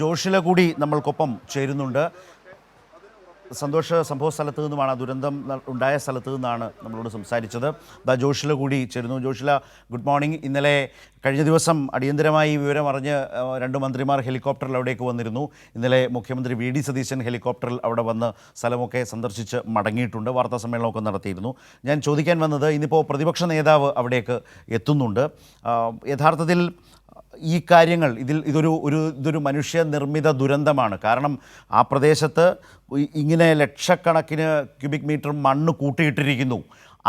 ജോഷില കൂടി നമ്മൾക്കൊപ്പം ചേരുന്നുണ്ട്. സന്തോഷ സംഭവ സ്ഥലത്ത് നിന്നുമാണ്, ദുരന്തം ഉണ്ടായ സ്ഥലത്ത് നിന്നാണ് നമ്മളോട് സംസാരിച്ചത്. ജോഷില കൂടി ചേരുന്നു. Joshila, good morning. ഇന്നലെ കഴിഞ്ഞ ദിവസം അടിയന്തരമായി വിവരം അറിഞ്ഞ് രണ്ട് മന്ത്രിമാർ ഹെലികോപ്റ്ററിൽ അവിടേക്ക് വന്നിരുന്നു. ഇന്നലെ മുഖ്യമന്ത്രി വി ഡി സതീശൻ ഹെലികോപ്റ്ററിൽ അവിടെ വന്ന് സ്ഥലമൊക്കെ സന്ദർശിച്ച് മടങ്ങിയിട്ടുണ്ട്, വാർത്താ സമ്മേളനമൊക്കെ നടത്തിയിരുന്നു. ഞാൻ ചോദിക്കാൻ വന്നത്, ഇന്നിപ്പോൾ പ്രതിപക്ഷ നേതാവ് അവിടേക്ക് എത്തുന്നുണ്ട്. യഥാർത്ഥത്തിൽ ഈ കാര്യങ്ങൾ ഇതൊരു മനുഷ്യനിർമ്മിത ദുരന്തമാണ്. കാരണം ആ പ്രദേശത്ത് ഇങ്ങനെ ലക്ഷക്കണക്കിന് ക്യൂബിക് മീറ്റർ മണ്ണ് കൂട്ടിയിട്ടിരിക്കുന്നു.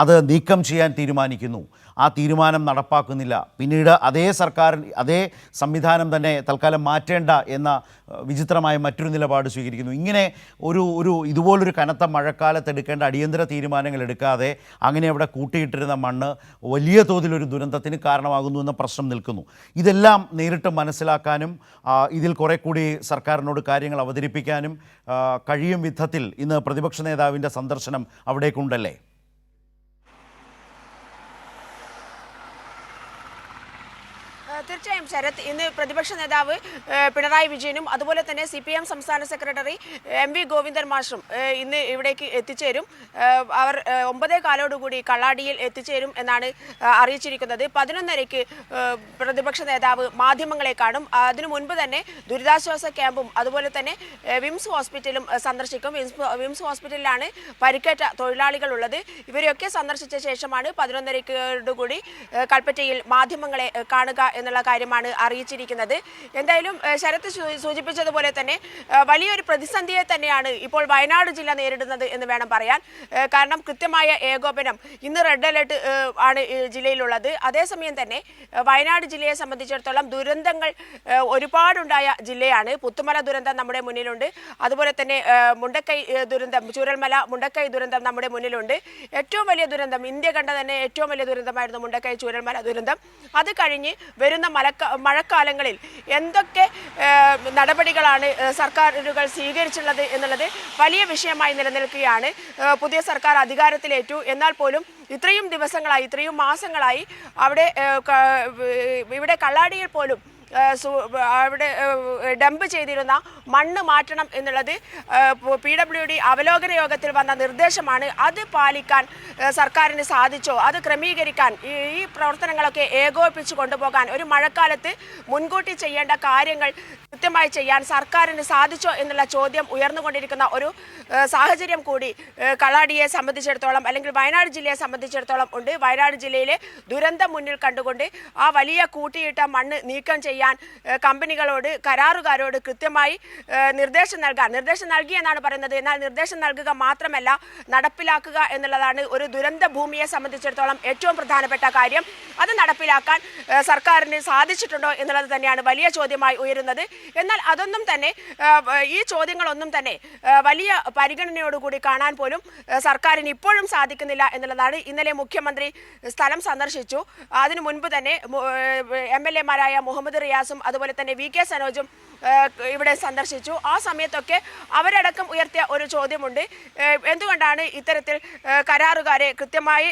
അത് നീക്കം ചെയ്യാൻ തീരുമാനിക്കുന്നു. ആ തീരുമാനം നടപ്പാക്കുന്നില്ല. പിന്നീട് അതേ സംവിധാനം തന്നെ തൽക്കാലം മാറ്റേണ്ട എന്ന വിചിത്രമായ മറ്റൊരു നിലപാട് സ്വീകരിക്കുന്നു. ഇങ്ങനെ ഇതുപോലൊരു കനത്ത മഴക്കാലത്ത് എടുക്കേണ്ട അടിയന്തര തീരുമാനങ്ങൾ എടുക്കാതെ അങ്ങനെ അവിടെ കൂട്ടിയിട്ടിരുന്ന മണ്ണ് വലിയ തോതിലൊരു ദുരന്തത്തിന് കാരണമാകുന്നു എന്ന പ്രശ്നം നിൽക്കുന്നു. ഇതെല്ലാം നേരിട്ട് മനസ്സിലാക്കാനും ഇതിൽ കുറെ കൂടി സർക്കാരിനോട് കാര്യങ്ങൾ അവതരിപ്പിക്കാനും കഴിയും വിധത്തിൽ ഇന്ന് പ്രതിപക്ഷ നേതാവിൻ്റെ സന്ദർശനം അവിടേക്കുണ്ടല്ലേ? തീർച്ചയായും ശരത്, ഇന്ന് പ്രതിപക്ഷ നേതാവ് പിണറായി വിജയനും അതുപോലെ തന്നെ CPM സംസ്ഥാന സെക്രട്ടറി MV ഗോവിന്ദൻ മാഷും ഇന്ന് ഇവിടേക്ക് എത്തിച്ചേരും. അവർ 9:15 കള്ളാടിയിൽ എത്തിച്ചേരും എന്നാണ് അറിയിച്ചിരിക്കുന്നത്. 11:30 പ്രതിപക്ഷ നേതാവ് മാധ്യമങ്ങളെ കാണും. അതിനു മുൻപ് തന്നെ ദുരിതാശ്വാസ ക്യാമ്പും അതുപോലെ തന്നെ വിംസ് ഹോസ്പിറ്റലും സന്ദർശിക്കും. വിംസ് ഹോസ്പിറ്റലിലാണ് പരിക്കേറ്റ തൊഴിലാളികൾ ഉള്ളത്. ഇവരെയൊക്കെ സന്ദർശിച്ച ശേഷമാണ് 11:30 കൽപ്പറ്റയിൽ മാധ്യമങ്ങളെ കാണുക എന്നുള്ള കാര്യമാണ് അറിയിച്ചിരിക്കുന്നത്. എന്തായാലും ശരത്ത് സൂചിപ്പിച്ചതുപോലെ തന്നെ വലിയൊരു പ്രതിസന്ധിയെ തന്നെയാണ് ഇപ്പോൾ വയനാട് ജില്ല നേരിടുന്നത് എന്ന് വേണം പറയാൻ. കാരണം കൃത്യമായ ഏകോപനം, ഇന്ന് റെഡ് അലേർട്ട് ആണ് ജില്ലയിലുള്ളത്. അതേസമയം തന്നെ വയനാട് ജില്ലയെ സംബന്ധിച്ചിടത്തോളം ദുരന്തങ്ങൾ ഒരുപാടുണ്ടായ ജില്ലയാണ്. പുത്തുമല ദുരന്തം നമ്മുടെ മുന്നിലുണ്ട്. അതുപോലെ തന്നെ മുണ്ടക്കൈ ദുരന്തം, ചൂരൽമല മുണ്ടക്കൈ ദുരന്തം നമ്മുടെ മുന്നിലുണ്ട്. ഏറ്റവും വലിയ ദുരന്തം, ഇന്ത്യ കണ്ട തന്നെ ഏറ്റവും വലിയ ദുരന്തമായിരുന്നു മുണ്ടക്കൈ ചൂരൽമല ദുരന്തം. അത് കഴിഞ്ഞ് വരുന്ന മഴക്കാലങ്ങളിൽ എന്തൊക്കെ നടപടികളാണ് സർക്കാരുകൾ സ്വീകരിച്ചുള്ളത് എന്നുള്ളത് വലിയ വിഷയമായി നിലനിൽക്കുകയാണ്. പുതിയ സർക്കാർ അധികാരത്തിലേറ്റു, എന്നാൽ പോലും ഇത്രയും ദിവസങ്ങളായി, ഇത്രയും മാസങ്ങളായി ഇവിടെ കള്ളാടിയിൽ പോലും അവിടെ ഡംപ് ചെയ്തിരുന്ന മണ്ണ് മാറ്റണം എന്നുള്ളത് PWD അവലോകന യോഗത്തിൽ വന്ന നിർദ്ദേശമാണ്. അത് പാലിക്കാൻ സർക്കാരിന് സാധിച്ചോ? അത് ക്രമീകരിക്കാൻ, ഈ പ്രവർത്തനങ്ങളൊക്കെ ഏകോപിപ്പിച്ച് കൊണ്ടുപോകാൻ, ഒരു മഴക്കാലത്ത് മുൻകൂട്ടി ചെയ്യേണ്ട കാര്യങ്ങൾ കൃത്യമായി ചെയ്യാൻ സർക്കാരിന് സാധിച്ചോ എന്നുള്ള ചോദ്യം ഉയർന്നുകൊണ്ടിരിക്കുന്ന ഒരു സാഹചര്യം കൂടി കള്ളാടിയെ സംബന്ധിച്ചിടത്തോളം, അല്ലെങ്കിൽ വയനാട് ജില്ലയെ സംബന്ധിച്ചിടത്തോളം ഉണ്ട്. വയനാട് ജില്ലയിലെ ദുരന്തം മുന്നിൽ കണ്ടുകൊണ്ട് ആ വലിയ കൂട്ടിയിട്ട മണ്ണ് നീക്കം ചെയ്യാൻ കമ്പനികളോട്, കരാറുകാരോട് കൃത്യമായി നിർദ്ദേശം നൽകി എന്നാണ് പറയുന്നത്. എന്നാൽ നിർദ്ദേശം നൽകുക മാത്രമല്ല, നടപ്പിലാക്കുക എന്നുള്ളതാണ് ഒരു ദുരന്ത ഭൂമിയെ സംബന്ധിച്ചിടത്തോളം ഏറ്റവും പ്രധാനപ്പെട്ട കാര്യം. അത് നടപ്പിലാക്കാൻ സർക്കാരിന് സാധിച്ചിട്ടുണ്ടോ എന്നുള്ളത് തന്നെയാണ് വലിയ ചോദ്യമായി ഉയരുന്നത്. എന്നാൽ അതൊന്നും തന്നെ, ഈ ചോദ്യങ്ങളൊന്നും തന്നെ വലിയ പരിഗണനയോടുകൂടി കാണാൻ പോലും സർക്കാരിന് ഇപ്പോഴും സാധിക്കുന്നില്ല എന്നുള്ളതാണ്. ഇന്നലെ മുഖ്യമന്ത്രി സ്ഥലം സന്ദർശിച്ചു. അതിനു മുൻപ് തന്നെ MLA-മാരായ മുഹമ്മദ് റിയാസും അതുപോലെ തന്നെ VK സനോജും ഇവിടെ സന്ദർശിച്ചു. ആ സമയത്തൊക്കെ അവരടക്കം ഉയർത്തിയ ഒരു ചോദ്യമുണ്ട്. എന്തുകൊണ്ടാണ് ഇത്തരത്തിൽ കരാറുകാരെ കൃത്യമായി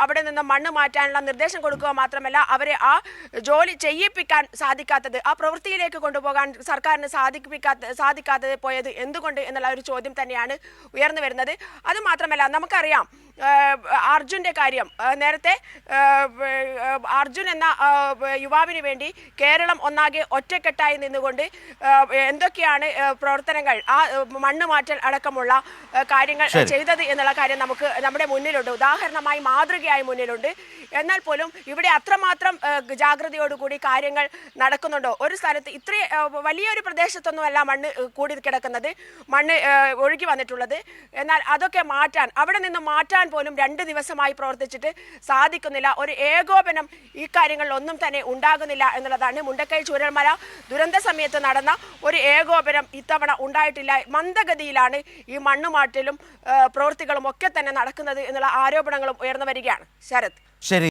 അവിടെ നിന്ന് മണ്ണ് മാറ്റാനുള്ള നിർദ്ദേശം കൊടുക്കുക മാത്രമല്ല അവരെ ആ ജോലി ചെയ്യിപ്പിക്കാൻ സാധിക്കാത്തത്, ആ പ്രവൃത്തിയിലേക്ക് കൊണ്ടുപോകാൻ സർക്കാരിന് സാധിക്കാത്തത് പോയത് എന്തുകൊണ്ട് എന്നുള്ള ഒരു ചോദ്യം തന്നെയാണ് ഉയർന്നു വരുന്നത്. അതുമാത്രമല്ല, നമുക്കറിയാം അർജുൻ്റെ കാര്യം. നേരത്തെ അർജുൻ എന്ന യുവാവിന് വേണ്ടി കേരളം ഒന്നാകെ ഒറ്റക്കെട്ടായി നിന്നുകൊണ്ട് എന്തൊക്കെയാണ് പ്രവർത്തനങ്ങൾ, ആ മണ്ണ് മാറ്റൽ അടക്കമുള്ള കാര്യങ്ങൾ ചെയ്തത് എന്നുള്ള കാര്യം നമ്മുടെ മുന്നിലുണ്ട്, ഉദാഹരണമായി മാതൃകയായി മുന്നിലുണ്ട്. എന്നാൽ പോലും ഇവിടെ അത്രമാത്രം ജാഗ്രതയോടുകൂടി കാര്യങ്ങൾ നടക്കുന്നുണ്ടോ? ഒരു സ്ഥലത്ത് വലിയൊരു പ്രദേശത്തൊന്നുമല്ല മണ്ണ് കൂടി കിടക്കുന്നത്, മണ്ണ് ഒഴുകി വന്നിട്ടുള്ളത്. എന്നാൽ അതൊക്കെ മാറ്റാൻ, അവിടെ നിന്ന് മാറ്റാൻ പോലും 2 ദിവസമായി പ്രവർത്തിച്ചിട്ട് സാധിക്കുന്നില്ല. ഒരു ഏകോപനം ഈ കാര്യങ്ങളിലൊന്നും തന്നെ ഉണ്ടാകുന്നില്ല എന്നുള്ളതാണ്. മുണ്ടക്കൈ ചൂരൽമല ദുരന്ത സമയത്ത് നടന്ന ഒരു ഏകോപനം ഇത്തവണ ഉണ്ടായിട്ടില്ല. മന്ദഗതിയിലാണ് ഈ മണ്ണുമാറ്റലും പ്രവൃത്തികളും ഒക്കെ തന്നെ നടക്കുന്നത് എന്നുള്ള ആരോപണങ്ങളും ഉയർന്നു വരികയാണ്. ശരത്, ശരി.